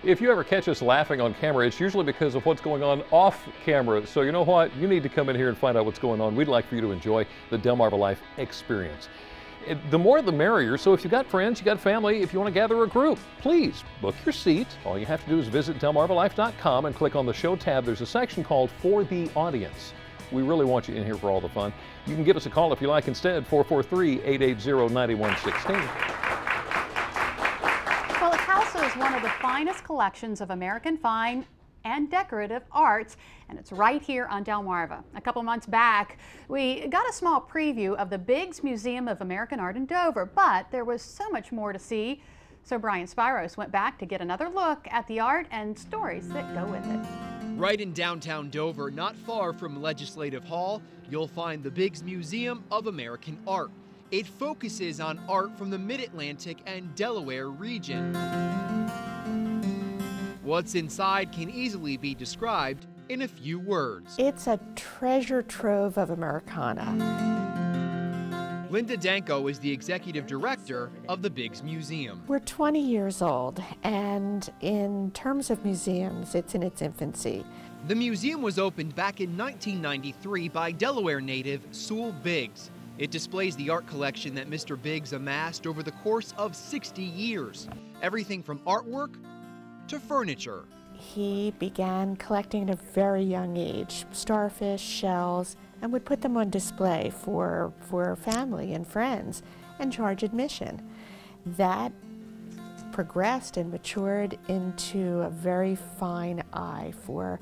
If you ever catch us laughing on camera, it's usually because of what's going on off camera. So you know what? You need to come in here and find out what's going on. We'd like for you to enjoy the Delmarva Life experience. The more the merrier, so if you've got friends, you've got family, if you want to gather a group, please book your seat. All you have to do is visit delmarvalife.com and click on the show tab. There's a section called For the Audience. We really want you in here for all the fun. You can give us a call if you like instead, 443-880-9116. Well, CALSA is one of the finest collections of American fine and decorative arts, and it's right here on Delmarva. A couple months back, we got a small preview of the Biggs Museum of American Art in Dover, but there was so much more to see. So Brian Spiros went back to get another look at the art and stories that go with it. Right in downtown Dover, not far from Legislative Hall, you'll find the Biggs Museum of American Art. It focuses on art from the Mid-Atlantic and Delaware region. What's inside can easily be described in a few words. It's a treasure trove of Americana. Linda Danko is the executive director of the Biggs Museum. We're 20 years old, and in terms of museums, it's in its infancy. The museum was opened back in 1993 by Delaware native Sewell Biggs. It displays the art collection that Mr. Biggs amassed over the course of 60 years. Everything from artwork to furniture. He began collecting at a very young age, starfish, shells, and would put them on display for family and friends and charge admission. That progressed and matured into a very fine eye for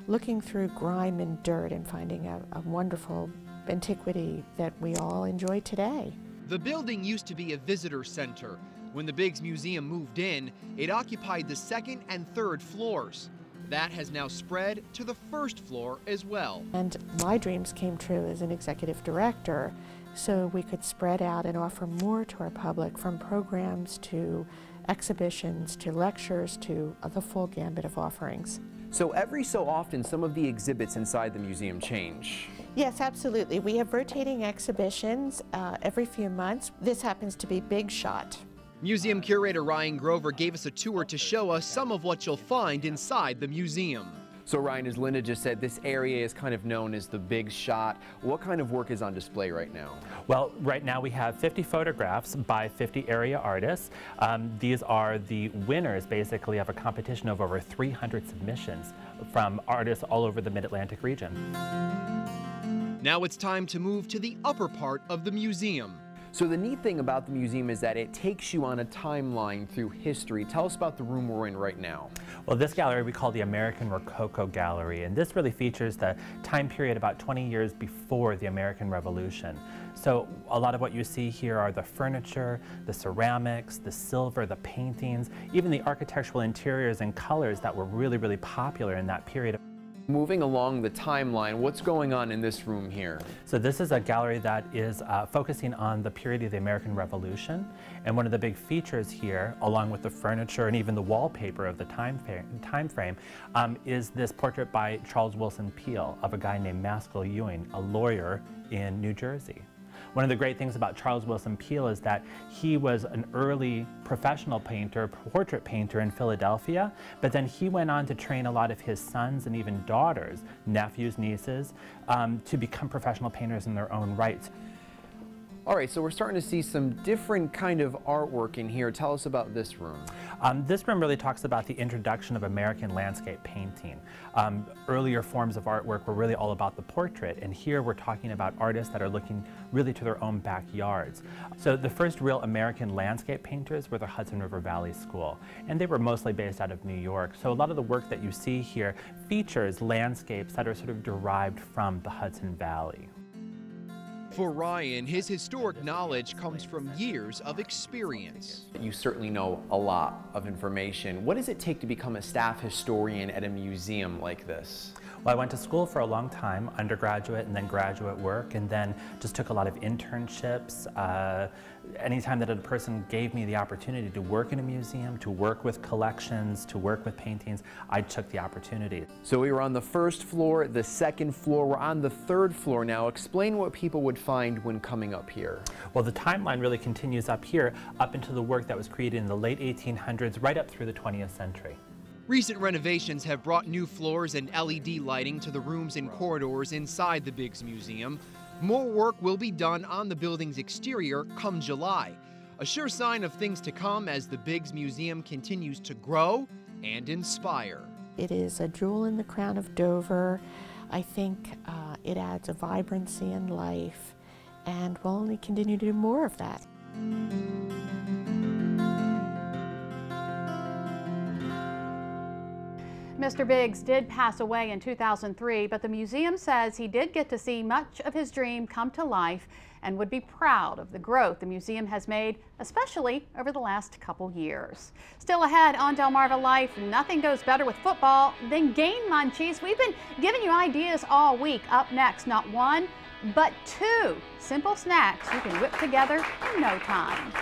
looking through grime and dirt and finding a wonderful antiquity that we all enjoy today. The building used to be a visitor center. When the Biggs Museum moved in, it occupied the second and third floors. That has now spread to the first floor as well. And my dreams came true as an executive director, so we could spread out and offer more to our public, from programs to exhibitions to lectures to the full gambit of offerings. So every so often, some of the exhibits inside the museum change. Yes, absolutely. We have rotating exhibitions every few months. This happens to be Big Shot. Museum curator Ryan Grover gave us a tour to show us some of what you'll find inside the museum. So Ryan, as Linda just said, this area is kind of known as the Big Shot. What kind of work is on display right now? Well, right now we have 50 photographs by 50 area artists. These are the winners, basically, of a competition of over 300 submissions from artists all over the Mid-Atlantic region. Now it's time to move to the upper part of the museum. So the neat thing about the museum is that it takes you on a timeline through history. Tell us about the room we're in right now. Well, this gallery we call the American Rococo Gallery, and this really features the time period about 20 years before the American Revolution. So a lot of what you see here are the furniture, the ceramics, the silver, the paintings, even the architectural interiors and colors that were really, really popular in that period. Moving along the timeline, what's going on in this room here? So this is a gallery that is focusing on the period of the American Revolution, and one of the big features here, along with the furniture and even the wallpaper of the time frame, is this portrait by Charles Willson Peale of a guy named Maskell Ewing, a lawyer in New Jersey. One of the great things about Charles Willson Peale is that he was an early professional painter, portrait painter in Philadelphia, but then he went on to train a lot of his sons and even daughters, nephews, nieces, to become professional painters in their own rights. All right, so we're starting to see some different kind of artwork in here. Tell us about this room. This room really talks about the introduction of American landscape painting. Earlier forms of artwork were really all about the portrait, and here we're talking about artists that are looking really to their own backyards. So the first real American landscape painters were the Hudson River Valley School, and they were mostly based out of New York. So a lot of the work that you see here features landscapes that are sort of derived from the Hudson Valley. For Ryan, his historic knowledge comes from years of experience. You certainly know a lot of information. What does it take to become a staff historian at a museum like this? Well, I went to school for a long time, undergraduate and then graduate work, and then just took a lot of internships. Anytime that a person gave me the opportunity to work in a museum, to work with collections, to work with paintings, I took the opportunity. So we were on the first floor, the second floor, we're on the third floor now. Explain what people would find when coming up here. Well, the timeline really continues up here, up into the work that was created in the late 1800s, right up through the 20th century. Recent renovations have brought new floors and LED lighting to the rooms and corridors inside the Biggs Museum. More work will be done on the building's exterior come July. A sure sign of things to come as the Biggs Museum continues to grow and inspire. It is a jewel in the crown of Dover. I think it adds a vibrancy and life, and we'll only continue to do more of that. Mr. Biggs did pass away in 2003, but the museum says he did get to see much of his dream come to life and would be proud of the growth the museum has made, especially over the last couple years. Still ahead on Delmarva Life, nothing goes better with football than Game Munchies. We've been giving you ideas all week. Up next, not one, but two simple snacks you can whip together in no time.